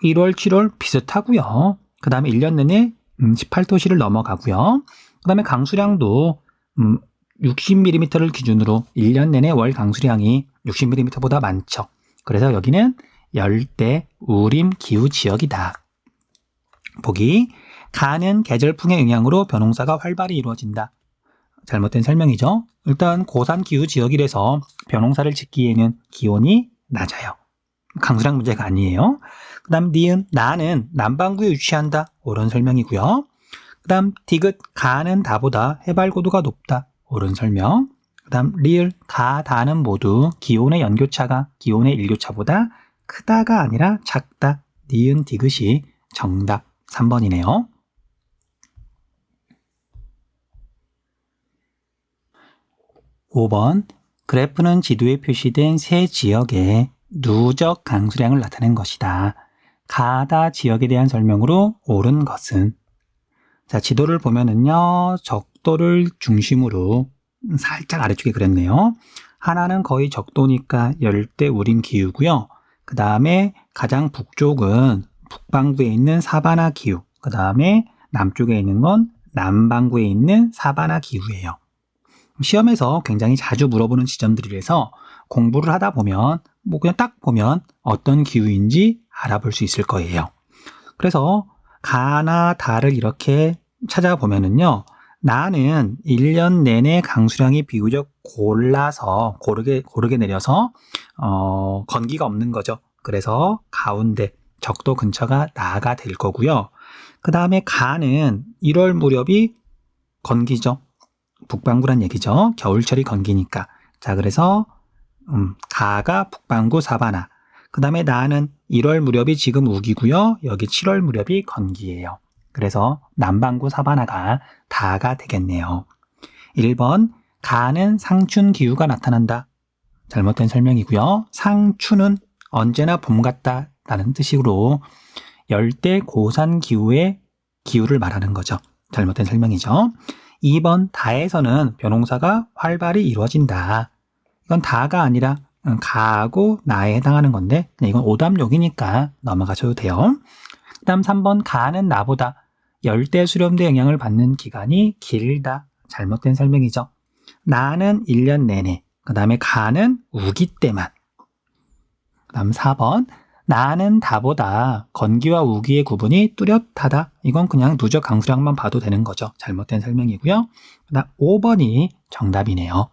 1월, 7월 비슷하고요. 그 다음에 1년 내내 18도씨를 넘어가고요. 그 다음에 강수량도 60mm를 기준으로 1년 내내 월 강수량이 60mm보다 많죠. 그래서 여기는 열대 우림 기후 지역이다. 보기 가는 계절풍의 영향으로 벼농사가 활발히 이루어진다. 잘못된 설명이죠. 일단 고산 기후 지역이라서 벼농사를 짓기에는 기온이 낮아요. 강수량 문제가 아니에요. 그 다음 니은 나는 남반구에 위치한다. 옳은 설명이고요. 그 다음 디귿 가는 다보다 해발고도가 높다. 옳은 설명. 그 다음 리을 가 다는 모두 기온의 연교차가 기온의 일교차보다 크다가 아니라 작다. 니은 디귿이 정답 3번이네요. 5번 그래프는 지도에 표시된 세 지역의 누적 강수량을 나타낸 것이다. 가다 지역에 대한 설명으로 옳은 것은? 자, 지도를 보면은요, 적도를 중심으로 살짝 아래쪽에 그렸네요. 하나는 거의 적도니까 열대 우림 기후고요. 그 다음에 가장 북쪽은 북반구에 있는 사바나 기후, 그 다음에 남쪽에 있는 건 남반구에 있는 사바나 기후예요. 시험에서 굉장히 자주 물어보는 지점들이라서 공부를 하다 보면 뭐 그냥 딱 보면 어떤 기후인지 알아볼 수 있을 거예요. 그래서 가나 다를 이렇게 찾아보면은요, 나는 1년 내내 강수량이 비교적 골라서 고르게 내려서 건기가 없는 거죠. 그래서 가운데 적도 근처가 나가 될 거고요. 그 다음에 가는 1월 무렵이 건기죠. 북반구란 얘기죠. 겨울철이 건기니까. 자, 그래서 가가 북반구 사바나. 그 다음에 나는 1월 무렵이 지금 우기고요. 여기 7월 무렵이 건기예요. 그래서 남반구 사바나가 다가 되겠네요. 1번 가는 상춘 기후가 나타난다. 잘못된 설명이고요. 상춘은 언제나 봄 같다라는 뜻으로 열대 고산 기후의 기후를 말하는 거죠. 잘못된 설명이죠. 2번 다에서는 벼농사가 활발히 이루어진다. 이건 다가 아니라 가하고 나에 해당하는 건데 이건 오답용이니까 넘어가셔도 돼요. 그 다음 3번 가는 나보다 열대 수렴대 영향을 받는 기간이 길다. 잘못된 설명이죠. 나는 1년 내내, 그 다음에 가는 우기 때만. 그 다음 4번 나는 다보다 건기와 우기의 구분이 뚜렷하다. 이건 그냥 누적 강수량만 봐도 되는 거죠. 잘못된 설명이고요. 그 다음 5번이 정답이네요.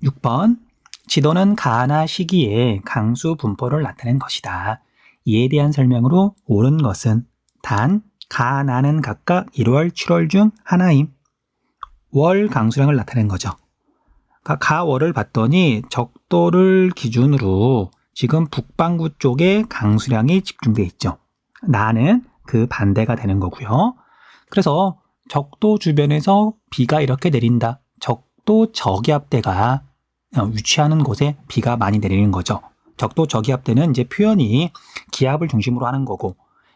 6번 지도는 가나 시기에 강수 분포를 나타낸 것이다. 이에 대한 설명으로 옳은 것은 단, 가, 나는 각각 1월, 7월 중 하나임. 월 강수량을 나타낸 거죠. 가, 월을 봤더니 적도를 기준으로 지금 북반구 쪽에 강수량이 집중되어 있죠. 나는 그 반대가 되는 거고요. 그래서 적도 주변에서 비가 이렇게 내린다. 적도 저기압대가 위치하는 곳에 비가 많이 내리는 거죠. 적도 저기압대는 이제 표현이 기압을 중심으로 하는 거고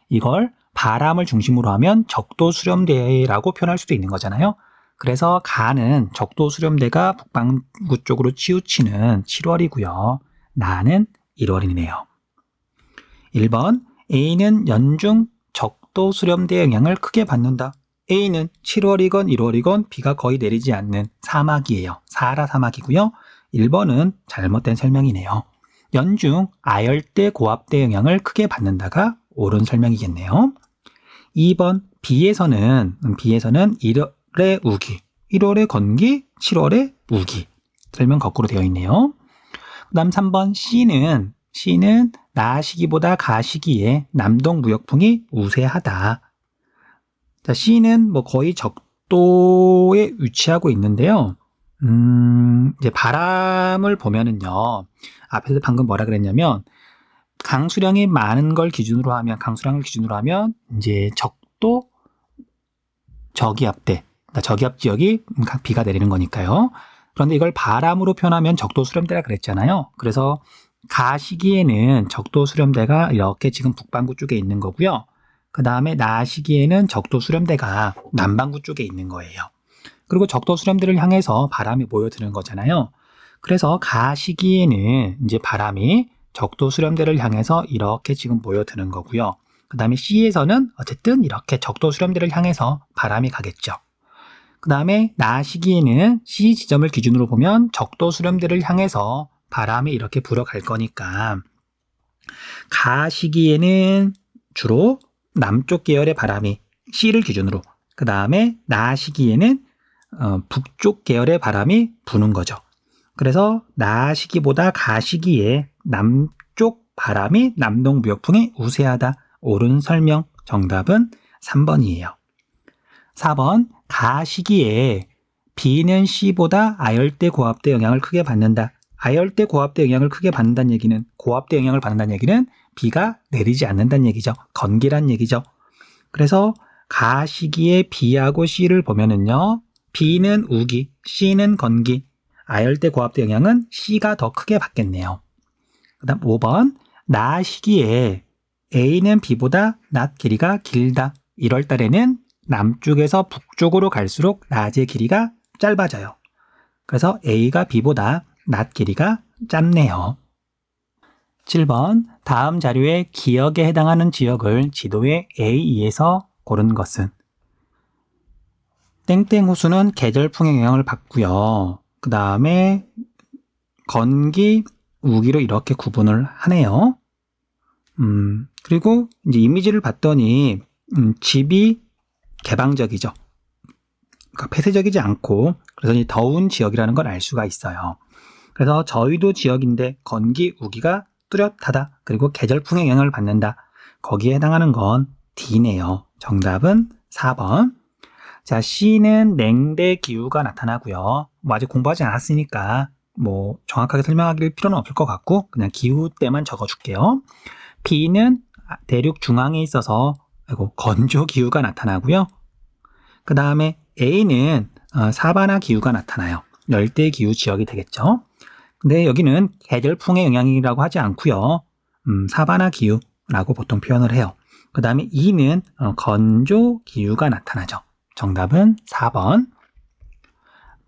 이걸 바람을 중심으로 하면 적도 수렴대라고 표현할 수도 있는 거잖아요. 그래서 가는 적도 수렴대가 북반구 쪽으로 치우치는 7월이고요. 나는 1월이네요. 1번 A는 연중 적도 수렴대 영향을 크게 받는다. A는 7월이건 1월이건 비가 거의 내리지 않는 사막이에요. 사하라 사막이고요. 1번은 잘못된 설명이네요. 연중 아열대 고압대 영향을 크게 받는다가 옳은 설명이겠네요. 2번 B에서는 1월에 우기, 1월에 건기, 7월에 우기. 설명 거꾸로 되어 있네요. 그 다음 3번 C는 나 시기보다 가 시기에 남동 무역풍이 우세하다. 자, C는 뭐 거의 적도에 위치하고 있는데요. 이제 바람을 보면은요. 앞에서 방금 뭐라 그랬냐면 강수량이 많은 걸 기준으로 하면 강수량을 기준으로 하면 이제 적도 저기압대, 그러니까 저기압 지역이 비가 내리는 거니까요. 그런데 이걸 바람으로 표현하면 적도 수렴대라 그랬잖아요. 그래서 가 시기에는 적도 수렴대가 이렇게 지금 북반구 쪽에 있는 거고요. 그 다음에 나 시기에는 적도 수렴대가 남반구 쪽에 있는 거예요. 그리고 적도 수렴대를 향해서 바람이 모여드는 거잖아요. 그래서 가 시기에는 이제 바람이 적도 수렴대를 향해서 이렇게 지금 모여드는 거고요. 그 다음에 C에서는 어쨌든 이렇게 적도 수렴대를 향해서 바람이 가겠죠. 그 다음에 나 시기에는 C 지점을 기준으로 보면 적도 수렴대를 향해서 바람이 이렇게 불어갈 거니까 가 시기에는 주로 남쪽 계열의 바람이 C를 기준으로 그 다음에 나 시기에는 북쪽 계열의 바람이 부는 거죠. 그래서 나 시기보다 가 시기에 남쪽 바람이 남동 무역풍이 우세하다. 옳은 설명 정답은 3번이에요. 4번 가 시기에 B는 C보다 아열대 고압대 영향을 크게 받는다. 아열대 고압대 영향을 크게 받는다는 얘기는 고압대 영향을 받는다는 얘기는 비가 내리지 않는다는 얘기죠. 건기란 얘기죠. 그래서 가 시기에 B하고 C를 보면은요. B는 우기, C는 건기. 아열대 고압대 영향은 C가 더 크게 받겠네요. 그 다음 5번. 낮 시기에 A는 B보다 낮 길이가 길다. 1월 달에는 남쪽에서 북쪽으로 갈수록 낮의 길이가 짧아져요. 그래서 A가 B보다 낮 길이가 짧네요. 7번. 다음 자료의 기역에 해당하는 지역을 지도의 A2에서 고른 것은? 땡땡 호수는 계절풍의 영향을 받고요. 그 다음에 건기, 우기로 이렇게 구분을 하네요. 그리고 이제 이미지를 봤더니 집이 개방적이죠. 그러니까 폐쇄적이지 않고 그래서 이 더운 지역이라는 걸 알 수가 있어요. 그래서 저희도 지역인데 건기, 우기가 뚜렷하다. 그리고 계절풍의 영향을 받는다. 거기에 해당하는 건 D네요. 정답은 4번. 자, C는 냉대 기후가 나타나고요. 뭐 아직 공부하지 않았으니까 뭐 정확하게 설명할 필요는 없을 것 같고 그냥 기후 때만 적어줄게요. B는 대륙 중앙에 있어서 건조 기후가 나타나고요. 그 다음에 A는 사바나 기후가 나타나요. 열대 기후 지역이 되겠죠. 근데 여기는 계절풍의 영향이라고 하지 않고요. 사바나 기후라고 보통 표현을 해요. 그 다음에 E는 건조 기후가 나타나죠. 정답은 4번.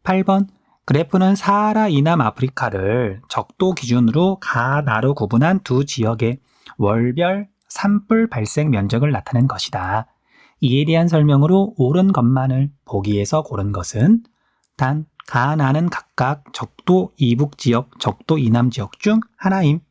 8번. 그래프는 사하라 이남 아프리카를 적도 기준으로 가나로 구분한 두 지역의 월별 산불 발생 면적을 나타낸 것이다. 이에 대한 설명으로 옳은 것만을 보기에서 고른 것은 단 가나는 각각 적도 이북 지역, 적도 이남 지역 중 하나임.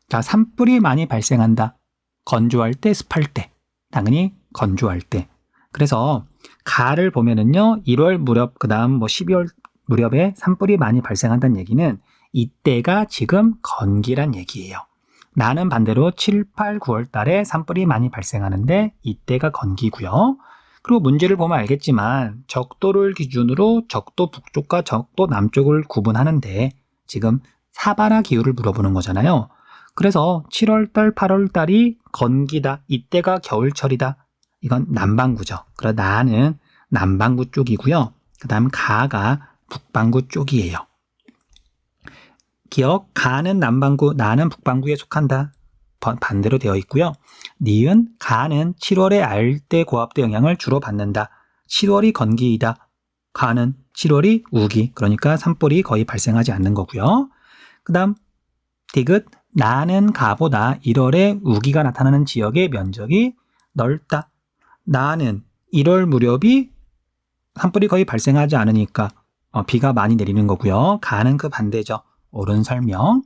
자, 산불이 많이 발생한다. 건조할 때, 습할 때. 당연히 건조할 때. 그래서 가를 보면은요, 1월 무렵, 그 다음 12월 무렵에 산불이 많이 발생한다는 얘기는 이때가 지금 건기란 얘기예요. 나는 반대로 7, 8, 9월 달에 산불이 많이 발생하는데 이때가 건기고요. 그리고 문제를 보면 알겠지만 적도를 기준으로 적도 북쪽과 적도 남쪽을 구분하는데 지금 사바나 기후를 물어보는 거잖아요. 그래서 7월달, 8월달이 건기다. 이때가 겨울철이다. 이건 남반구죠. 그래서 나는 남반구 쪽이고요. 그 다음 가가 북반구 쪽이에요. 기억, 가는 남반구, 나는 북반구에 속한다. 반대로 되어 있고요. 니은, 가는 7월의 아열대 고압대 영향을 주로 받는다. 7월이 건기이다. 가는 7월이 우기, 그러니까 산불이 거의 발생하지 않는 거고요. 그 다음 디귿, 나는 가보다 1월에 우기가 나타나는 지역의 면적이 넓다. 나는 1월 무렵이 산불이 거의 발생하지 않으니까 비가 많이 내리는 거고요. 가는 그 반대죠. 옳은 설명.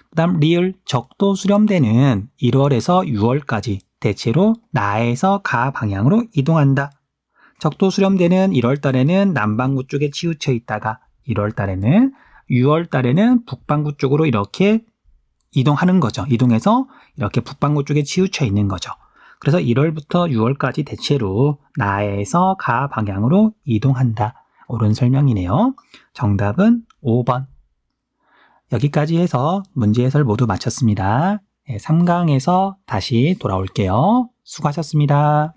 그 다음 리을, 적도 수렴대는 1월에서 6월까지 대체로 나에서 가 방향으로 이동한다. 적도 수렴대는 1월 달에는 남반구 쪽에 치우쳐 있다가 1월 달에는 6월 달에는 북반구 쪽으로 이렇게 이동하는 거죠. 이동해서 이렇게 북반구 쪽에 치우쳐 있는 거죠. 그래서 1월부터 6월까지 대체로 나에서 가 방향으로 이동한다. 옳은 설명이네요. 정답은 5번. 여기까지 해서 문제 해설 모두 마쳤습니다. 3강에서 다시 돌아올게요. 수고하셨습니다.